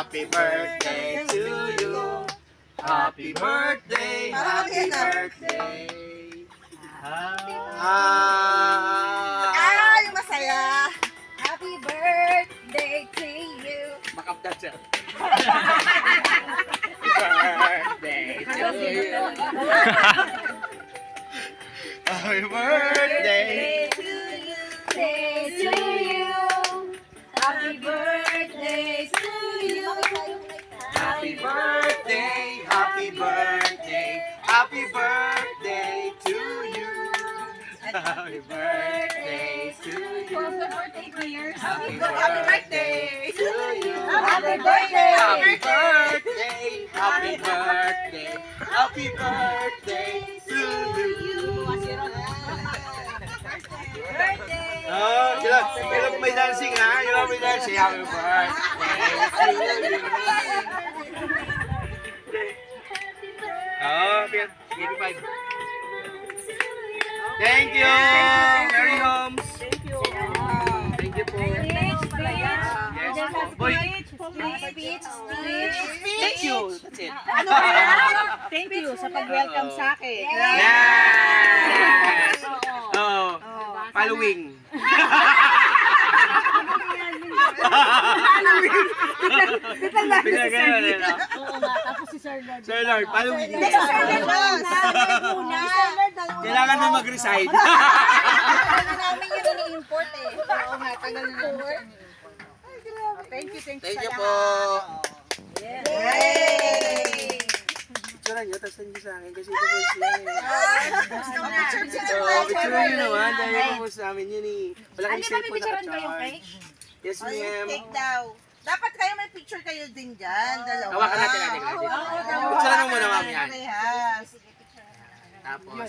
Happy birthday to you. Happy birthday, happy birthday. Ay, masaya. Happy birthday to you. Makaptan siya. Birthday to you. Happy birthday. Day to you. Happy birthday to you. Happy birthday, happy birthday, happy birthday to you. Happy birthday to you. Happy birthday to you. Happy birthday. Happy birthday, happy birthday, happy birthday to you. Oh, kailan may dancing ha? Kailan may dancing? Happy birthday to you. Oh, give me five. Thank you, Mary Holmes. Thank you. Thank you po. Yes. Boy. Thank you. That's it. Thank you sa pag-welcome sa akin. Yes. Oh. Following. Pinagano. Oo nga, tapos si Sir Lord. Sir Lord, following. Una. Kailangan mo mag-resign. Ano namin yun ini-import eh. Oo nga, tagal na namin. Thank you Thank sa you lahat. po. Yay! Picturean nyo, tapos send nyo sa akin kasi ito po siya eh. Picture Oo, picturean nyo naman dahil ito po sa amin yun eh. Wala kang cellphone na ka-charge. Yes, Oh, yung ma'am. cake daw. Dapat kayo may picture kayo din dyan, dalawa. Hawakan natin natin. Picturean mo muna ma'am yan. Parehas. Tapos,